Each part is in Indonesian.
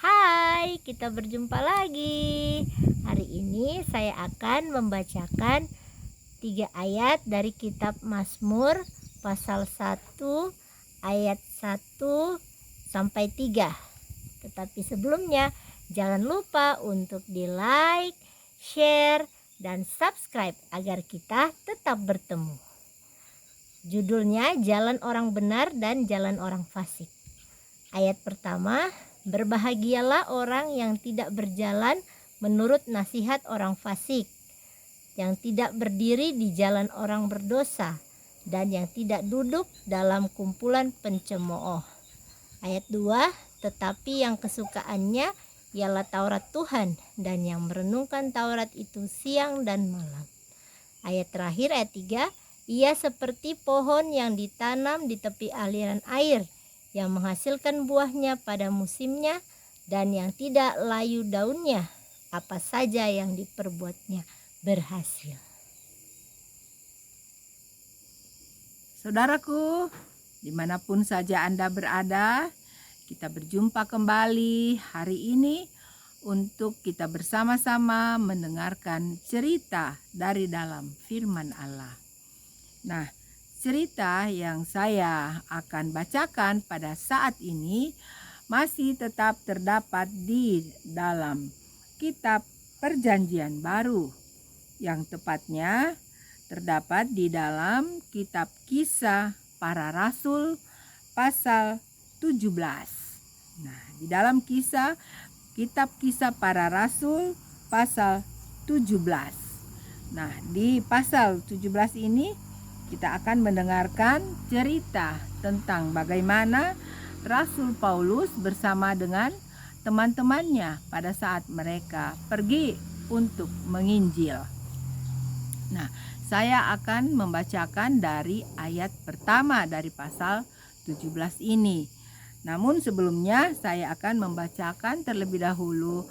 Hai, kita berjumpa lagi. Hari ini saya akan membacakan 3 ayat dari kitab Mazmur pasal 1 ayat 1 sampai 3. Tetapi sebelumnya jangan lupa untuk di-like, share, dan subscribe agar kita tetap bertemu. Judulnya Jalan Orang Benar dan Jalan Orang Fasik. Ayat pertama, berbahagialah orang yang tidak berjalan menurut nasihat orang fasik, yang tidak berdiri di jalan orang berdosa, dan yang tidak duduk dalam kumpulan pencemooh. Ayat 2, tetapi yang kesukaannya ialah Taurat Tuhan, dan yang merenungkan Taurat itu siang dan malam. Ayat terakhir, ayat 3, ia seperti pohon yang ditanam di tepi aliran air, yang menghasilkan buahnya pada musimnya dan yang tidak layu daunnya, apa saja yang diperbuatnya berhasil. Saudaraku, dimanapun saja Anda berada, kita berjumpa kembali hari ini untuk kita bersama-sama mendengarkan cerita dari dalam firman Allah. Nah, cerita yang saya akan bacakan pada saat ini masih tetap terdapat di dalam kitab Perjanjian Baru, yang tepatnya terdapat di dalam kitab Kisah Para Rasul pasal 17. Nah, di dalam kitab Kisah Para Rasul pasal 17. Nah, di pasal 17 ini kita akan mendengarkan cerita tentang bagaimana Rasul Paulus bersama dengan teman-temannya pada saat mereka pergi untuk menginjil. Nah, saya akan membacakan dari ayat pertama dari pasal 17 ini. Namun sebelumnya saya akan membacakan terlebih dahulu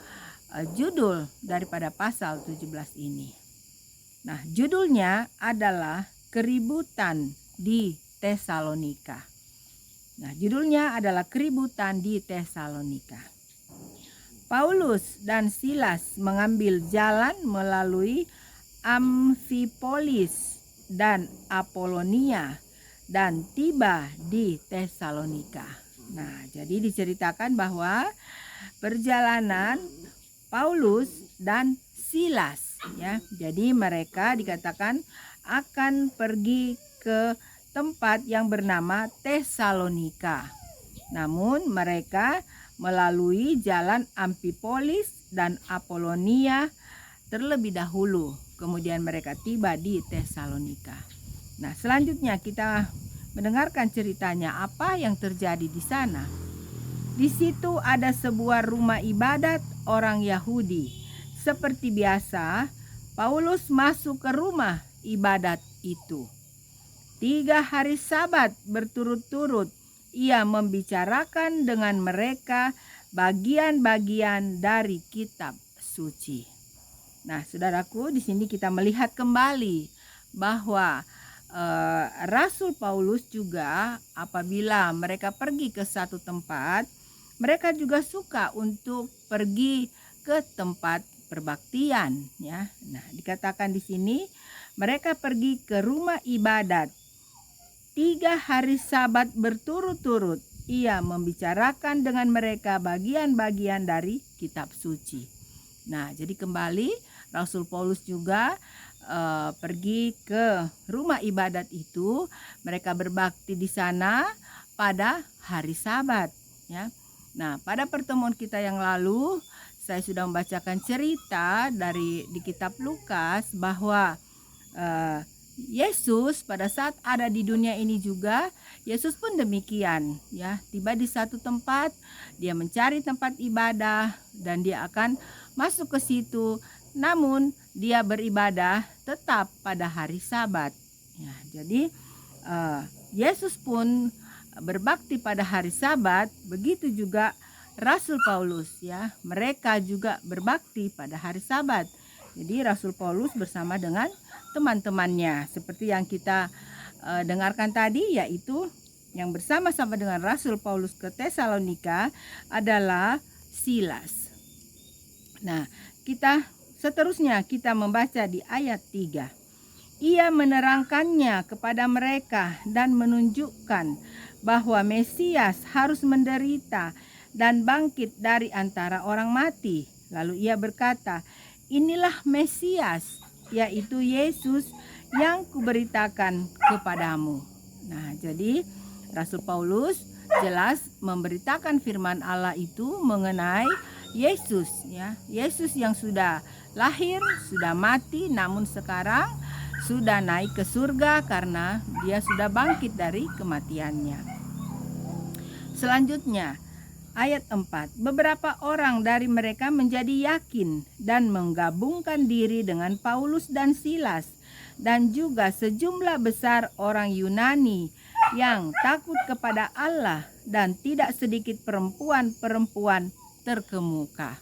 judul daripada pasal 17 ini. Nah, judulnya adalah Keributan di Tesalonika. Nah, judulnya adalah Keributan di Tesalonika. Paulus dan Silas mengambil jalan melalui Amfipolis dan Apolonia dan tiba di Tesalonika. Nah, jadi diceritakan bahwa perjalanan Paulus dan Silas, ya. Jadi mereka dikatakan akan pergi ke tempat yang bernama Tesalonika. Namun mereka melalui jalan Amfipolis dan Apolonia terlebih dahulu. Kemudian mereka tiba di Tesalonika. Nah, selanjutnya kita mendengarkan ceritanya apa yang terjadi di sana. Di situ ada sebuah rumah ibadat orang Yahudi. Seperti biasa, Paulus masuk ke rumah ibadat itu. 3 hari Sabat berturut-turut ia membicarakan dengan mereka bagian-bagian dari kitab suci. Nah, saudaraku, di sini kita melihat kembali bahwa Rasul Paulus juga apabila mereka pergi ke satu tempat, mereka juga suka untuk pergi ke tempat perbaktian, ya. Nah, dikatakan di sini mereka pergi ke rumah ibadat. 3 hari Sabat berturut-turut ia membicarakan dengan mereka bagian-bagian dari kitab suci. Nah, jadi kembali Rasul Paulus juga pergi ke rumah ibadat itu. Mereka berbakti di sana pada hari Sabat, ya. Nah, pada pertemuan kita yang lalu saya sudah membacakan cerita di kitab Lukas bahwa Yesus pada saat ada di dunia ini juga, Yesus pun demikian, ya. Tiba di satu tempat, dia mencari tempat ibadah dan dia akan masuk ke situ. Namun dia beribadah tetap pada hari Sabat. Ya, jadi Yesus pun berbakti pada hari Sabat, begitu juga Rasul Paulus, ya. Mereka juga berbakti pada hari Sabat. Jadi Rasul Paulus bersama dengan teman-temannya seperti yang kita dengarkan tadi, yaitu yang bersama-sama dengan Rasul Paulus ke Tesalonika adalah Silas. Nah, seterusnya kita membaca di ayat 3. Ia menerangkannya kepada mereka dan menunjukkan bahwa Mesias harus menderita dan bangkit dari antara orang mati. Lalu ia berkata, inilah Mesias, yaitu Yesus yang kuberitakan kepadamu. Nah, jadi Rasul Paulus jelas memberitakan firman Allah itu mengenai Yesus, ya. Yesus yang sudah lahir, sudah mati, namun sekarang sudah naik ke surga karena dia sudah bangkit dari kematiannya. Selanjutnya, ayat 4. Beberapa orang dari mereka menjadi yakin dan menggabungkan diri dengan Paulus dan Silas, dan juga sejumlah besar orang Yunani yang takut kepada Allah, dan tidak sedikit perempuan-perempuan terkemuka.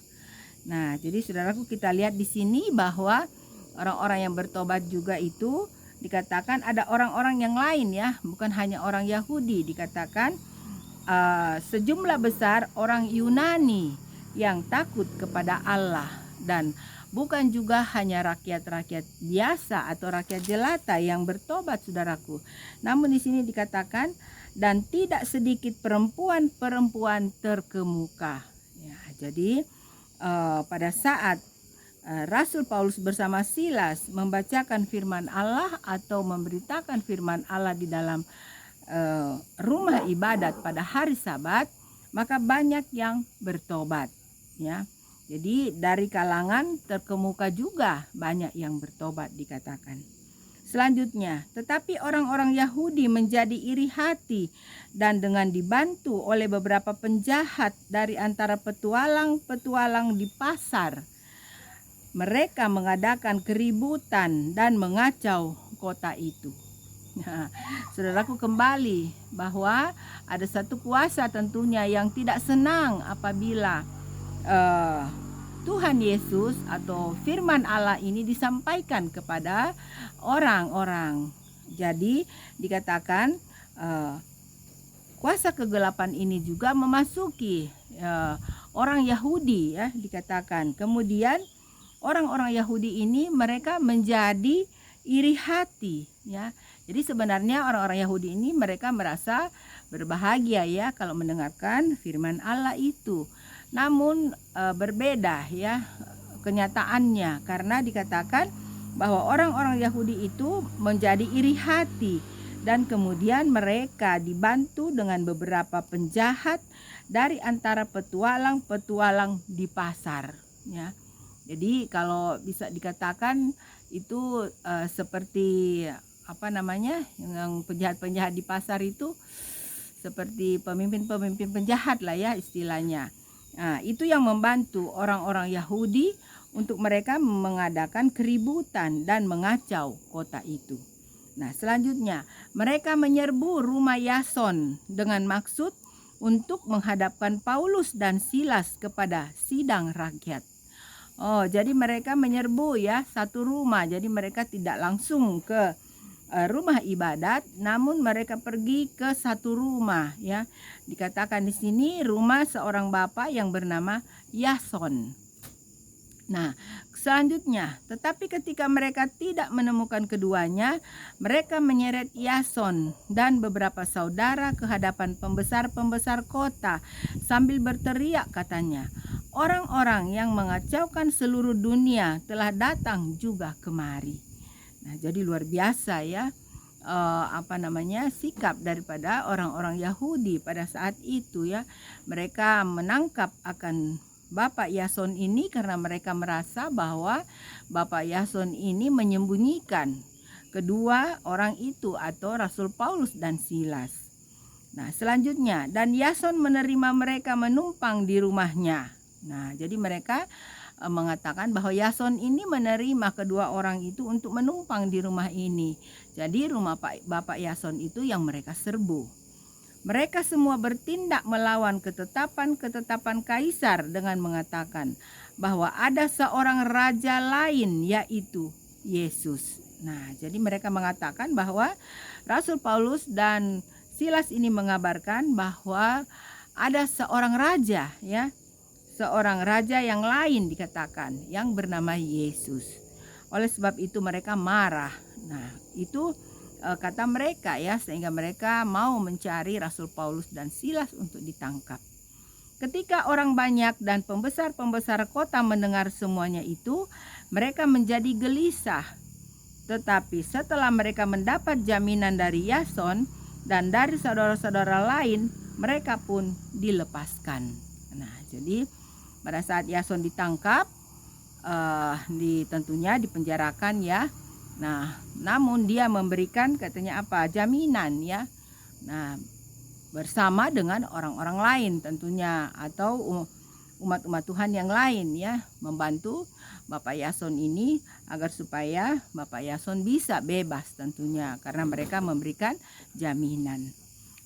Nah, jadi saudaraku, kita lihat di sini bahwa orang-orang yang bertobat juga itu dikatakan ada orang-orang yang lain, ya, bukan hanya orang Yahudi. Dikatakan sejumlah besar orang Yunani yang takut kepada Allah, dan bukan juga hanya rakyat-rakyat biasa atau rakyat jelata yang bertobat, saudaraku. Namun di sini dikatakan dan tidak sedikit perempuan-perempuan terkemuka. Ya, jadi pada saat Rasul Paulus bersama Silas membacakan firman Allah atau memberitakan firman Allah di dalam rumah ibadat pada hari Sabat, maka banyak yang bertobat, ya. Jadi dari kalangan terkemuka juga banyak yang bertobat dikatakan. Selanjutnya, tetapi orang-orang Yahudi menjadi iri hati, dan dengan dibantu oleh beberapa penjahat dari antara petualang-petualang di pasar, mereka mengadakan keributan dan mengacau kota itu. Nah, saudaraku, kembali bahwa ada satu kuasa tentunya yang tidak senang apabila Tuhan Yesus atau firman Allah ini disampaikan kepada orang-orang. Jadi dikatakan kuasa kegelapan ini juga memasuki orang Yahudi, ya, dikatakan. Kemudian orang-orang Yahudi ini mereka menjadi iri hati, ya. Jadi sebenarnya orang-orang Yahudi ini mereka merasa berbahagia, ya, kalau mendengarkan firman Allah itu. Namun berbeda, ya, kenyataannya, karena dikatakan bahwa orang-orang Yahudi itu menjadi iri hati, dan kemudian mereka dibantu dengan beberapa penjahat dari antara petualang-petualang di pasar, ya. Jadi kalau bisa dikatakan itu seperti yang penjahat-penjahat di pasar itu seperti pemimpin-pemimpin penjahat lah, ya, istilahnya. Nah, itu yang membantu orang-orang Yahudi untuk mereka mengadakan keributan dan mengacau kota itu. Nah, selanjutnya mereka menyerbu rumah Yason dengan maksud untuk menghadapkan Paulus dan Silas kepada sidang rakyat. Oh, jadi mereka menyerbu, ya, satu rumah. Jadi mereka tidak langsung ke rumah ibadat, namun mereka pergi ke satu rumah, ya. Dikatakan di sini rumah seorang bapak yang bernama Yason. Nah, selanjutnya, tetapi ketika mereka tidak menemukan keduanya, mereka menyeret Yason dan beberapa saudara ke hadapan pembesar-pembesar kota sambil berteriak, katanya, orang-orang yang mengacaukan seluruh dunia telah datang juga kemari. Nah, jadi luar biasa, ya, sikap daripada orang-orang Yahudi pada saat itu, ya. Mereka menangkap akan Bapak Yason ini karena mereka merasa bahwa Bapak Yason ini menyembunyikan kedua orang itu atau Rasul Paulus dan Silas. Nah, selanjutnya, dan Yason menerima mereka menumpang di rumahnya. Nah, jadi mereka mengatakan bahwa Yason ini menerima kedua orang itu untuk menumpang di rumah ini. Jadi rumah Bapak Yason itu yang mereka serbu. Mereka semua bertindak melawan ketetapan-ketetapan kaisar dengan mengatakan bahwa ada seorang raja lain, yaitu Yesus. Nah, jadi mereka mengatakan bahwa Rasul Paulus dan Silas ini mengabarkan bahwa ada seorang raja, ya, seorang raja yang lain dikatakan, yang bernama Yesus. Oleh sebab itu mereka marah. Nah, itu kata mereka ya, sehingga mereka mau mencari Rasul Paulus dan Silas untuk ditangkap. Ketika orang banyak dan pembesar-pembesar kota mendengar semuanya itu, mereka menjadi gelisah. Tetapi setelah mereka mendapat jaminan dari Yason dan dari saudara-saudara lain, mereka pun dilepaskan. Nah, jadi pada saat Yason ditangkap, tentunya dipenjarakan ya. Nah, namun dia memberikan katanya apa? Jaminan ya. Nah, bersama dengan orang-orang lain tentunya, atau umat-umat Tuhan yang lain ya, membantu Bapak Yason ini agar supaya Bapak Yason bisa bebas tentunya, karena mereka memberikan jaminan.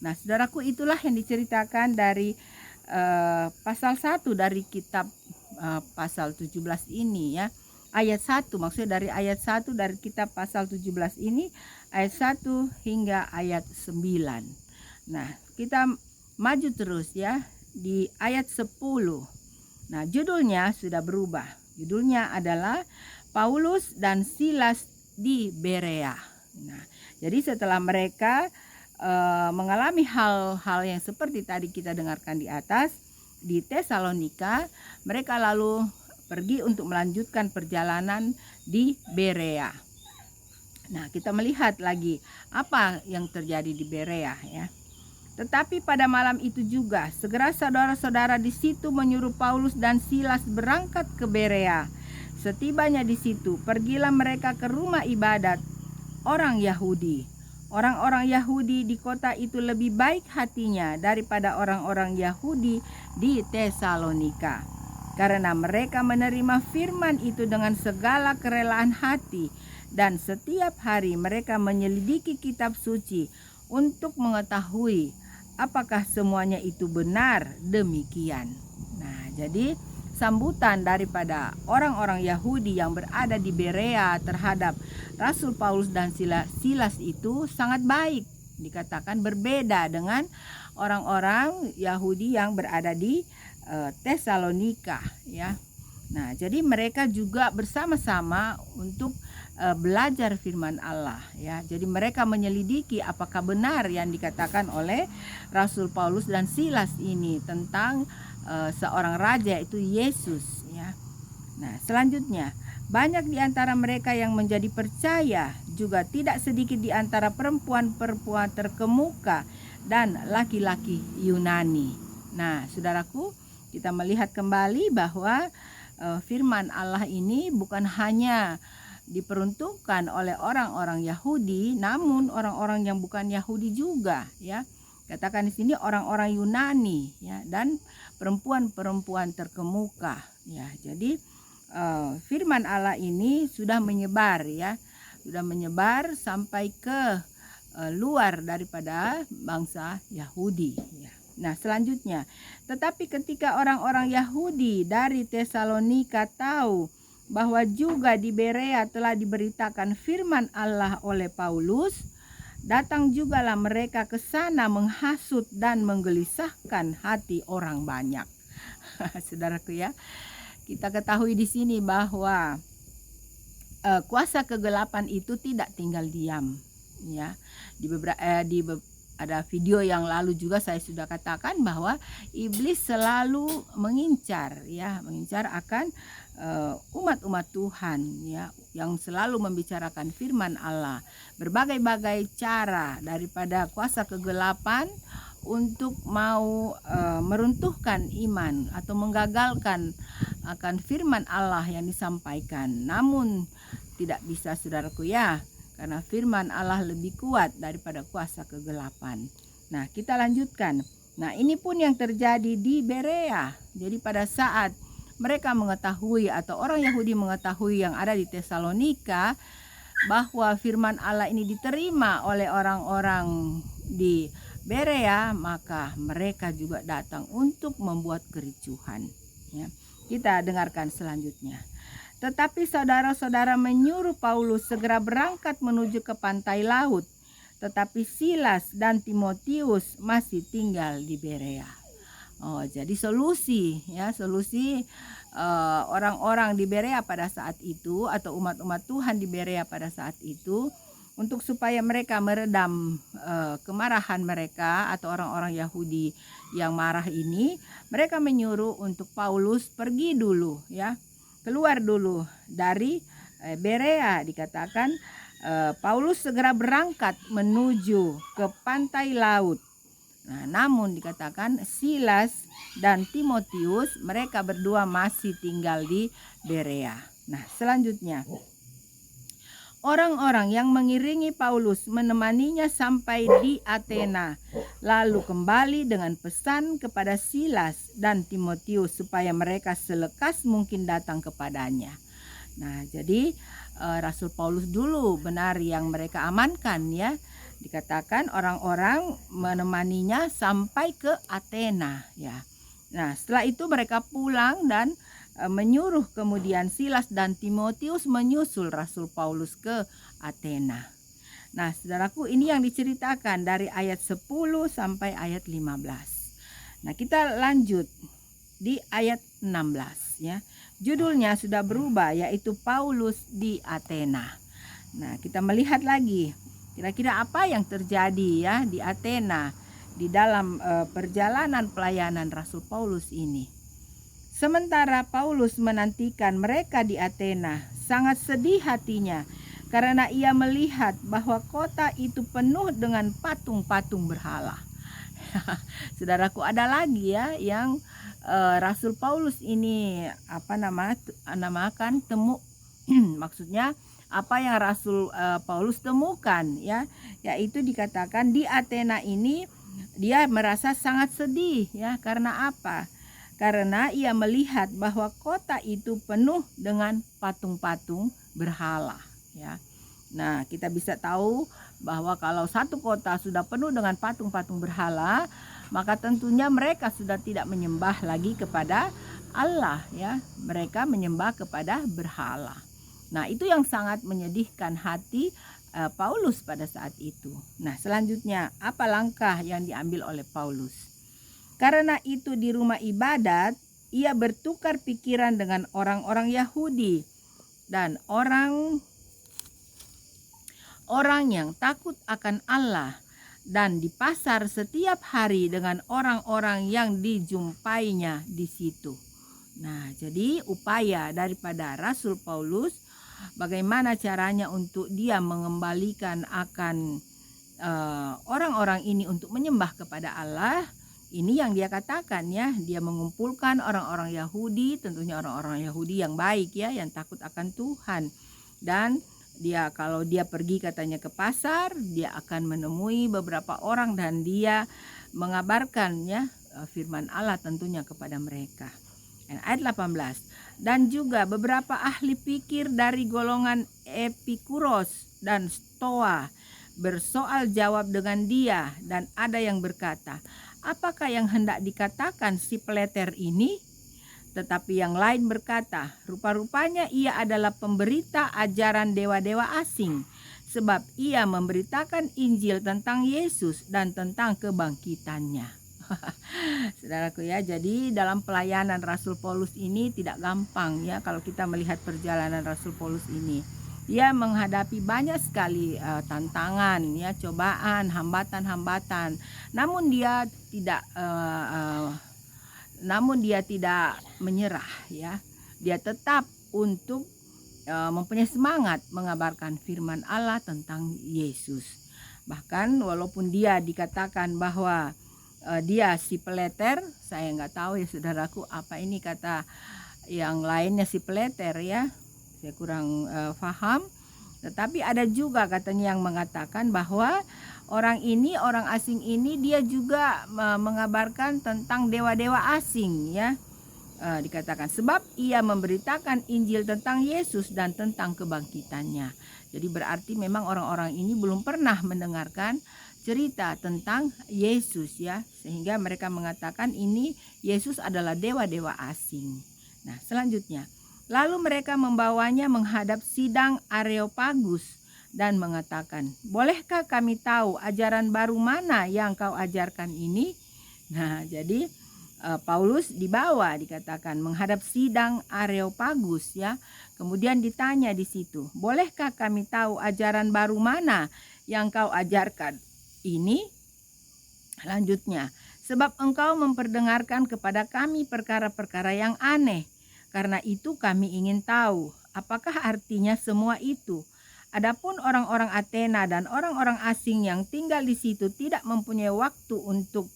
Nah, saudaraku, itulah yang diceritakan dari pasal 1 dari kitab pasal 17 ini ya. Ayat 1, maksudnya dari ayat 1 dari kitab pasal 17 ini, ayat 1 hingga ayat 9. Nah, kita maju terus ya di ayat 10. Nah, judulnya sudah berubah. Judulnya adalah Paulus dan Silas di Berea. Nah, jadi setelah mereka mengalami hal-hal yang seperti tadi kita dengarkan di atas di Tesalonika, mereka lalu pergi untuk melanjutkan perjalanan di Berea. Nah, kita melihat lagi apa yang terjadi di Berea ya. Tetapi pada malam itu juga, segera saudara-saudara di situ menyuruh Paulus dan Silas berangkat ke Berea. Setibanya di situ, pergilah mereka ke rumah ibadat orang Yahudi. Orang-orang Yahudi di kota itu lebih baik hatinya daripada orang-orang Yahudi di Tesalonika, karena mereka menerima firman itu dengan segala kerelaan hati, dan setiap hari mereka menyelidiki kitab suci untuk mengetahui apakah semuanya itu benar demikian. Nah, jadi sambutan daripada orang-orang Yahudi yang berada di Berea terhadap Rasul Paulus dan Silas itu sangat baik. Dikatakan berbeda dengan orang-orang Yahudi yang berada di Tesalonika ya. Nah, jadi mereka juga bersama-sama untuk belajar firman Allah ya. Jadi mereka menyelidiki apakah benar yang dikatakan oleh Rasul Paulus dan Silas ini tentang seorang raja, itu Yesus ya. Nah, selanjutnya, banyak di antara mereka yang menjadi percaya, juga tidak sedikit di antara perempuan-perempuan terkemuka dan laki-laki Yunani. Nah, saudaraku, kita melihat kembali bahwa firman Allah ini bukan hanya diperuntukkan oleh orang-orang Yahudi, namun orang-orang yang bukan Yahudi juga ya. Katakan di sini orang-orang Yunani ya, dan perempuan-perempuan terkemuka ya. Jadi firman Allah ini sudah menyebar ya, sudah menyebar sampai ke luar daripada bangsa Yahudi ya. Nah, selanjutnya, tetapi ketika orang-orang Yahudi dari Tesalonika tahu bahwa juga di Berea telah diberitakan firman Allah oleh Paulus, datang jugalah mereka ke sana menghasut dan menggelisahkan hati orang banyak. Saudaraku ya, kita ketahui di sini bahwa kuasa kegelapan itu tidak tinggal diam ya. Ada video yang lalu juga saya sudah katakan bahwa iblis selalu mengincar ya, mengincar akan umat-umat Tuhan ya, yang selalu membicarakan firman Allah. Berbagai-bagai cara daripada kuasa kegelapan untuk mau meruntuhkan iman atau menggagalkan akan firman Allah yang disampaikan. Namun tidak bisa, saudaraku ya, karena firman Allah lebih kuat daripada kuasa kegelapan. Nah, kita lanjutkan. Nah, ini pun yang terjadi di Berea. Jadi pada saat mereka mengetahui, atau orang Yahudi mengetahui yang ada di Tesalonika, bahwa firman Allah ini diterima oleh orang-orang di Berea, maka mereka juga datang untuk membuat kericuhan ya. Kita dengarkan selanjutnya. Tetapi saudara-saudara menyuruh Paulus segera berangkat menuju ke pantai laut, tetapi Silas dan Timotius masih tinggal di Berea. Oh, jadi solusi ya, solusi orang-orang di Berea pada saat itu atau umat-umat Tuhan di Berea pada saat itu untuk supaya mereka meredam kemarahan mereka atau orang-orang Yahudi yang marah ini, mereka menyuruh untuk Paulus pergi dulu ya, keluar dulu dari Berea. Dikatakan Paulus segera berangkat menuju ke pantai laut. Nah, namun dikatakan Silas dan Timotius mereka berdua masih tinggal di Berea. Nah, selanjutnya orang-orang yang mengiringi Paulus menemaninya sampai di Athena, lalu kembali dengan pesan kepada Silas dan Timotius supaya mereka selekas mungkin datang kepadanya. Nah, jadi Rasul Paulus dulu benar yang mereka amankan ya. Dikatakan orang-orang menemaninya sampai ke Athena ya. Nah, setelah itu mereka pulang dan menyuruh kemudian Silas dan Timotius menyusul Rasul Paulus ke Athena. Nah, saudaraku, ini yang diceritakan dari ayat 10 sampai ayat 15. Nah, kita lanjut di ayat 16 ya. Judulnya sudah berubah, yaitu Paulus di Athena. Nah, kita melihat lagi kira-kira apa yang terjadi ya di Athena di dalam perjalanan pelayanan Rasul Paulus ini. Sementara Paulus menantikan mereka di Athena, sangat sedih hatinya karena ia melihat bahwa kota itu penuh dengan patung-patung berhala. Saudaraku, ada lagi ya yang Rasul Paulus ini namakan temu maksudnya apa yang Rasul Paulus temukan ya, yaitu dikatakan di Athena ini dia merasa sangat sedih ya. Karena apa? Karena ia melihat bahwa kota itu penuh dengan patung-patung berhala ya. Nah, kita bisa tahu bahwa kalau satu kota sudah penuh dengan patung-patung berhala, maka tentunya mereka sudah tidak menyembah lagi kepada Allah ya. Mereka menyembah kepada berhala. Nah, itu yang sangat menyedihkan hati Paulus pada saat itu. Nah, selanjutnya apa langkah yang diambil oleh Paulus? Karena itu di rumah ibadat ia bertukar pikiran dengan orang-orang Yahudi dan orang yang takut akan Allah, dan di pasar setiap hari dengan orang-orang yang dijumpainya di situ. Nah, jadi upaya daripada Rasul Paulus bagaimana caranya untuk dia mengembalikan akan orang-orang ini untuk menyembah kepada Allah. Ini yang dia katakan ya, dia mengumpulkan orang-orang Yahudi, tentunya orang-orang Yahudi yang baik ya, yang takut akan Tuhan. Dan dia kalau dia pergi katanya ke pasar, dia akan menemui beberapa orang dan dia mengabarkan ya firman Allah tentunya kepada mereka. Ayat 18. Dan juga beberapa ahli pikir dari golongan Epikuros dan Stoa bersoal jawab dengan dia, dan ada yang berkata, apakah yang hendak dikatakan si peleter ini? Tetapi yang lain berkata, rupa-rupanya ia adalah pemberita ajaran dewa-dewa asing, sebab ia memberitakan Injil tentang Yesus dan tentang kebangkitannya. Saudaraku ya, jadi dalam pelayanan Rasul Paulus ini tidak gampang ya kalau kita melihat perjalanan Rasul Paulus ini. Dia menghadapi banyak sekali tantangan ya, cobaan, hambatan-hambatan. Namun dia tidak menyerah ya. Dia tetap untuk mempunyai semangat mengabarkan firman Allah tentang Yesus. Bahkan walaupun dia dikatakan bahwa dia si peleter, saya nggak tahu ya saudaraku apa ini kata yang lainnya si peleter ya, saya kurang paham. Tetapi ada juga katanya yang mengatakan bahwa orang asing ini dia juga mengabarkan tentang dewa-dewa asing ya. Dikatakan sebab ia memberitakan Injil tentang Yesus dan tentang kebangkitannya. Jadi berarti memang orang-orang ini belum pernah mendengarkan cerita tentang Yesus ya, sehingga mereka mengatakan ini Yesus adalah dewa-dewa asing. Nah, selanjutnya, lalu mereka membawanya menghadap sidang Areopagus dan mengatakan, bolehkah kami tahu ajaran baru mana yang kau ajarkan ini? Nah, jadi Paulus dibawa, dikatakan menghadap sidang Areopagus ya. Kemudian ditanya di situ, bolehkah kami tahu ajaran baru mana yang kau ajarkan ini? Lanjutnya, sebab engkau memperdengarkan kepada kami perkara-perkara yang aneh. Karena itu kami ingin tahu, apakah artinya semua itu? Adapun orang-orang Athena dan orang-orang asing yang tinggal di situ tidak mempunyai waktu untuk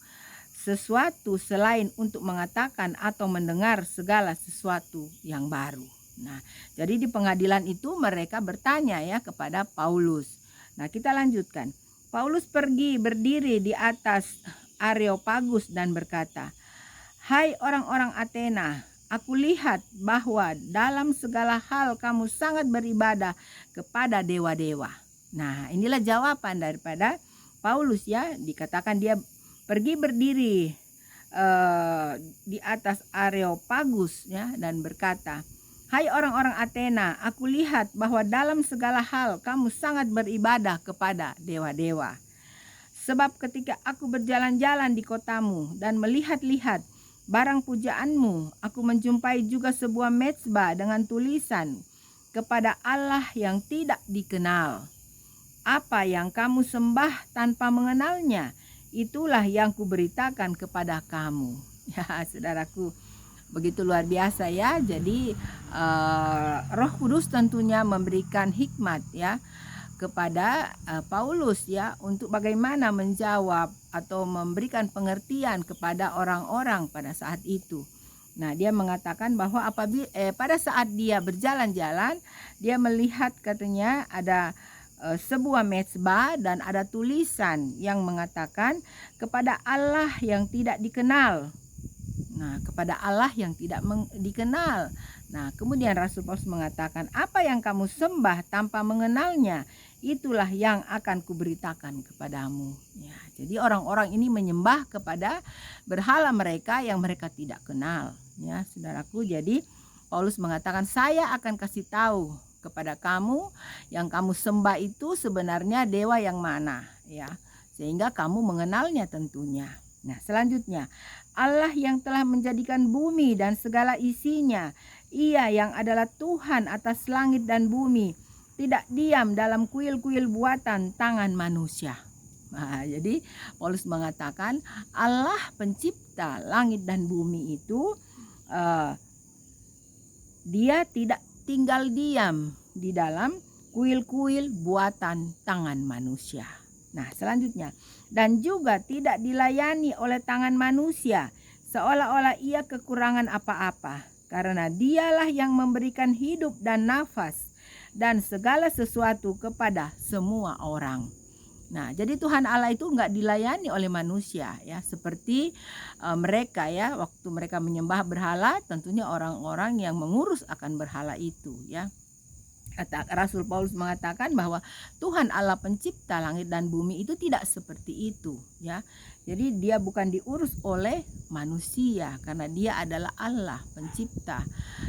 sesuatu selain untuk mengatakan atau mendengar segala sesuatu yang baru. Nah, jadi di pengadilan itu mereka bertanya ya kepada Paulus. Nah, kita lanjutkan. Paulus pergi berdiri di atas Areopagus dan berkata, "Hai orang-orang Athena, aku lihat bahwa dalam segala hal kamu sangat beribadah kepada dewa-dewa." Nah, inilah jawaban daripada Paulus ya. Dikatakan dia pergi berdiri di atas Areopagus ya dan berkata, "Hai orang-orang Athena, aku lihat bahwa dalam segala hal kamu sangat beribadah kepada dewa-dewa. Sebab ketika aku berjalan-jalan di kotamu dan melihat-lihat barang pujaanmu, aku menjumpai juga sebuah mezbah dengan tulisan kepada Allah yang tidak dikenal. Apa yang kamu sembah tanpa mengenalnya, itulah yang kuberitakan kepada kamu." Ya, saudaraku, begitu luar biasa ya. Jadi Roh Kudus tentunya memberikan hikmat ya kepada Paulus ya untuk bagaimana menjawab atau memberikan pengertian kepada orang-orang pada saat itu. Nah, dia mengatakan bahwa pada saat dia berjalan-jalan, dia melihat katanya ada sebuah mezbah dan ada tulisan yang mengatakan kepada Allah yang tidak dikenal. Nah, kepada Allah yang tidak dikenal. Nah, kemudian Rasul Paulus mengatakan, apa yang kamu sembah tanpa mengenalnya, itulah yang akan kuberitakan kepadamu. Ya, jadi orang-orang ini menyembah kepada berhala mereka yang mereka tidak kenal. Ya, saudaraku, jadi Paulus mengatakan, saya akan kasih tahu kepada kamu yang kamu sembah itu sebenarnya dewa yang mana. Ya, sehingga kamu mengenalnya tentunya. Nah, selanjutnya, Allah yang telah menjadikan bumi dan segala isinya, Ia yang adalah Tuhan atas langit dan bumi, tidak diam dalam kuil-kuil buatan tangan manusia. Nah, jadi Paulus mengatakan Allah pencipta langit dan bumi itu Dia tidak tinggal diam di dalam kuil-kuil buatan tangan manusia. Nah, selanjutnya, dan juga tidak dilayani oleh tangan manusia seolah-olah ia kekurangan apa-apa, karena dialah yang memberikan hidup dan nafas dan segala sesuatu kepada semua orang. Nah, jadi Tuhan Allah itu enggak dilayani oleh manusia ya, seperti mereka ya, waktu mereka menyembah berhala, tentunya orang-orang yang mengurus akan berhala itu ya. Rasul Paulus mengatakan bahwa Tuhan Allah pencipta langit dan bumi itu tidak seperti itu ya. Jadi dia bukan diurus oleh manusia, karena dia adalah Allah pencipta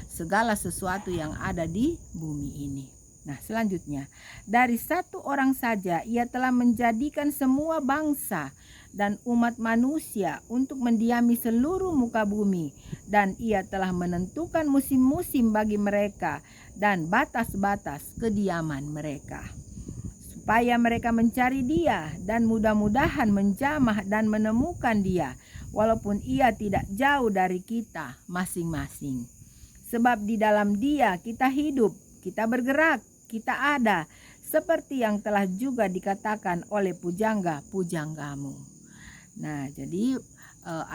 segala sesuatu yang ada di bumi ini. Nah, selanjutnya, dari satu orang saja ia telah menjadikan semua bangsa dan umat manusia untuk mendiami seluruh muka bumi, dan ia telah menentukan musim-musim bagi mereka dan batas-batas kediaman mereka, supaya mereka mencari Dia dan mudah-mudahan menjamah dan menemukan Dia, walaupun Ia tidak jauh dari kita masing-masing. Sebab di dalam Dia kita hidup, kita bergerak, kita ada, seperti yang telah juga dikatakan oleh pujangga-pujanggamu. Nah, jadi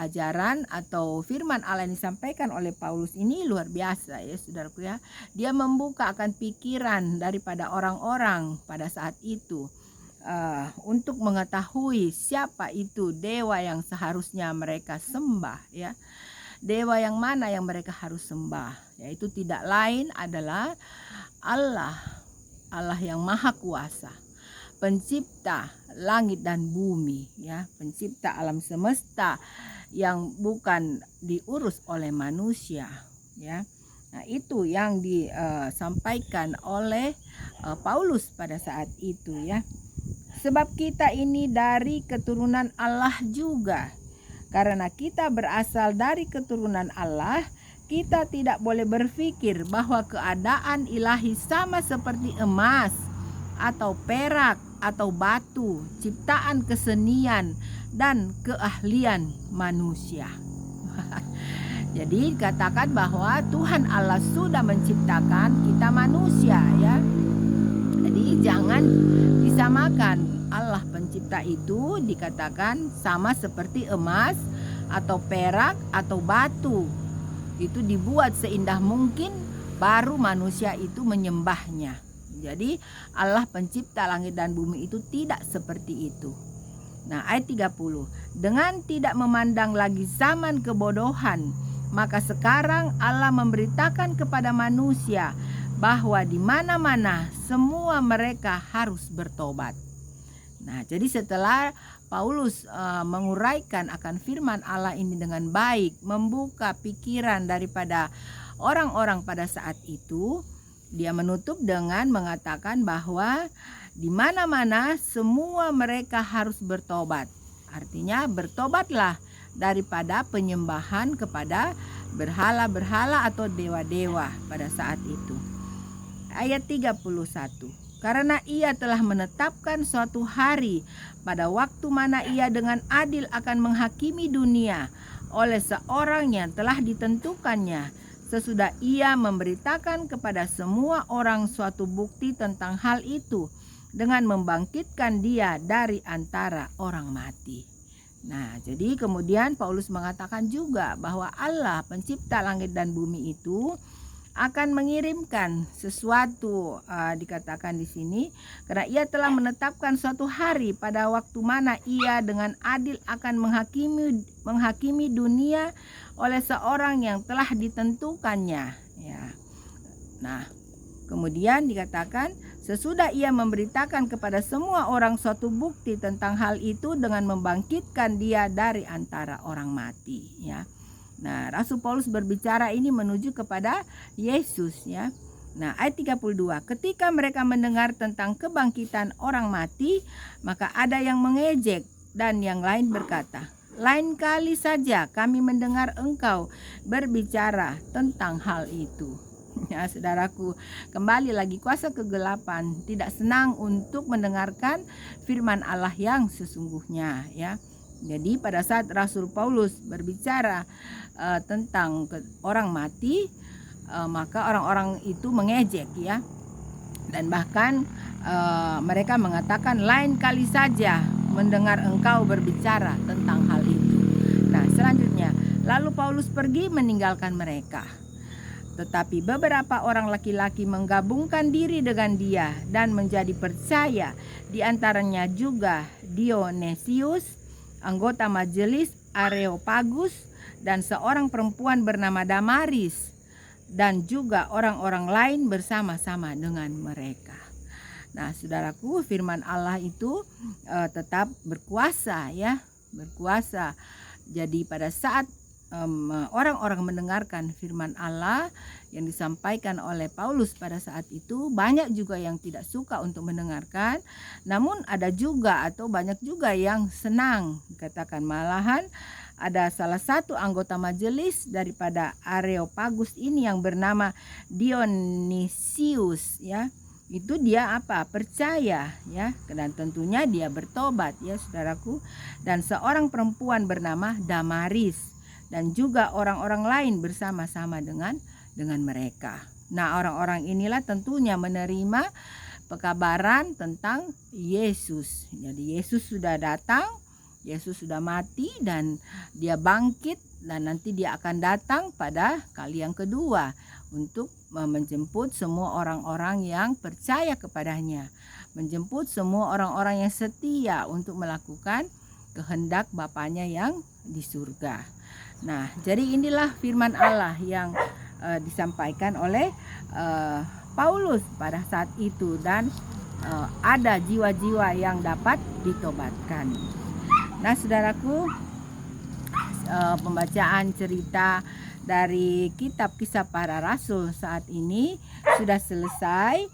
ajaran atau firman Allah yang disampaikan oleh Paulus ini luar biasa ya, saudaraku ya. Dia membuka akan pikiran daripada orang-orang pada saat itu untuk mengetahui siapa itu dewa yang seharusnya mereka sembah ya. Dewa yang mana yang mereka harus sembah, yaitu tidak lain adalah Allah yang maha kuasa, pencipta langit dan bumi ya, pencipta alam semesta yang bukan diurus oleh manusia ya. Nah, itu yang disampaikan oleh Paulus pada saat itu ya. Sebab kita ini dari keturunan Allah juga, Karena kita berasal dari keturunan Allah, kita tidak boleh berpikir bahwa keadaan ilahi sama seperti emas atau perak atau batu, ciptaan kesenian dan keahlian manusia. Jadi katakan bahwa Tuhan Allah sudah menciptakan kita manusia, ya. Jadi jangan disamakan. Allah pencipta itu dikatakan sama seperti emas atau perak atau batu. Itu dibuat seindah mungkin baru manusia itu menyembahnya. Jadi Allah pencipta langit dan bumi itu tidak seperti itu. Nah, ayat 30. Dengan tidak memandang lagi zaman kebodohan, maka sekarang Allah memberitakan kepada manusia bahwa di mana-mana semua mereka harus bertobat. Nah, jadi setelah Paulus menguraikan akan firman Allah ini dengan baik, membuka pikiran daripada orang-orang pada saat itu, dia menutup dengan mengatakan bahwa di mana-mana semua mereka harus bertobat. Artinya bertobatlah daripada penyembahan kepada berhala-berhala atau dewa-dewa pada saat itu. Ayat 31. Karena ia telah menetapkan suatu hari pada waktu mana ia dengan adil akan menghakimi dunia oleh seorang yang telah ditentukannya, sesudah ia memberitakan kepada semua orang suatu bukti tentang hal itu dengan membangkitkan dia dari antara orang mati. Nah, jadi kemudian Paulus mengatakan juga bahwa Allah pencipta langit dan bumi itu akan mengirimkan sesuatu, dikatakan di sini, karena ia telah menetapkan suatu hari pada waktu mana ia dengan adil akan menghakimi dunia oleh seorang yang telah ditentukannya, ya. Nah, kemudian dikatakan sesudah ia memberitakan kepada semua orang suatu bukti tentang hal itu dengan membangkitkan dia dari antara orang mati, ya. Nah, Rasul Paulus berbicara ini menuju kepada Yesus, ya. Nah, ayat 32. Ketika mereka mendengar tentang kebangkitan orang mati, maka ada yang mengejek dan yang lain berkata, lain kali saja kami mendengar engkau berbicara tentang hal itu. Ya, saudaraku, kembali lagi kuasa kegelapan tidak senang untuk mendengarkan firman Allah yang sesungguhnya, ya. Jadi pada saat Rasul Paulus berbicara tentang orang mati, maka orang-orang itu mengejek, ya. Dan bahkan mereka mengatakan lain kali saja mendengar engkau berbicara tentang hal itu. Nah, selanjutnya, lalu Paulus pergi meninggalkan mereka. Tetapi beberapa orang laki-laki menggabungkan diri dengan dia dan menjadi percaya, di antaranya juga Dionysius, anggota majelis Areopagus, dan seorang perempuan bernama Damaris, dan juga orang-orang lain bersama-sama dengan mereka. Nah, saudaraku, firman Allah itu tetap berkuasa, ya, berkuasa. Jadi pada saat orang-orang mendengarkan firman Allah yang disampaikan oleh Paulus pada saat itu, banyak juga yang tidak suka untuk mendengarkan, namun ada juga atau banyak juga yang senang. Dikatakan malahan ada salah satu anggota majelis daripada Areopagus ini yang bernama Dionysius, ya. Itu dia percaya, ya, dan tentunya dia bertobat, ya, saudaraku. Dan seorang perempuan bernama Damaris, dan juga orang-orang lain bersama-sama dengan mereka. Nah, orang-orang inilah tentunya menerima pekabaran tentang Yesus. Jadi Yesus sudah datang, Yesus sudah mati dan dia bangkit, dan nanti dia akan datang pada kali yang kedua untuk menjemput semua orang-orang yang percaya kepadanya, menjemput semua orang-orang yang setia untuk melakukan kehendak Bapanya yang di surga. Nah, jadi inilah firman Allah yang disampaikan oleh Paulus pada saat itu, dan ada jiwa-jiwa yang dapat ditobatkan. Nah, saudaraku, pembacaan cerita dari kitab Kisah Para Rasul saat ini sudah selesai.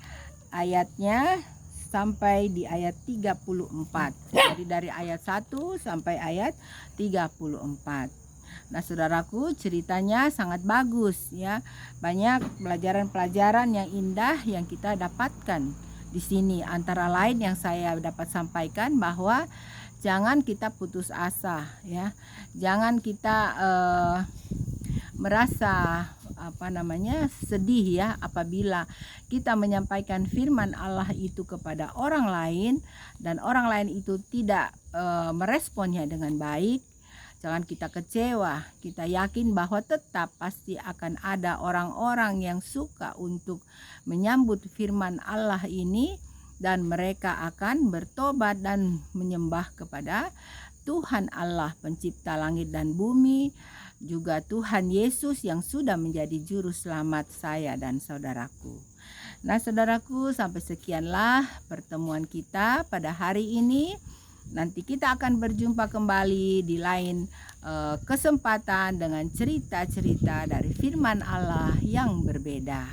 Ayatnya sampai di ayat 34. Jadi dari ayat 1 sampai ayat 34. Nah, saudaraku, ceritanya sangat bagus ya. Banyak pelajaran-pelajaran yang indah yang kita dapatkan di sini. Antara lain yang saya dapat sampaikan bahwa jangan kita putus asa ya. Jangan kita merasa sedih ya apabila kita menyampaikan firman Allah itu kepada orang lain dan orang lain itu tidak meresponnya dengan baik. Jangan kita kecewa. Kita yakin bahwa tetap pasti akan ada orang-orang yang suka untuk menyambut firman Allah ini, dan mereka akan bertobat dan menyembah kepada Tuhan Allah pencipta langit dan bumi, juga Tuhan Yesus yang sudah menjadi juru selamat saya dan saudaraku. Nah, saudaraku, sampai sekianlah pertemuan kita pada hari ini. Nanti kita akan berjumpa kembali di lain kesempatan dengan cerita-cerita dari firman Allah yang berbeda.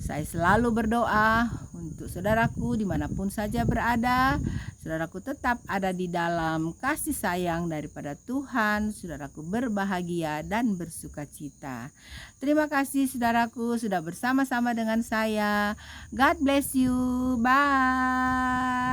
Saya selalu berdoa untuk saudaraku dimanapun saja berada. Saudaraku tetap ada di dalam kasih sayang daripada Tuhan. Saudaraku berbahagia dan bersuka cita. Terima kasih saudaraku sudah bersama-sama dengan saya. God bless you. Bye.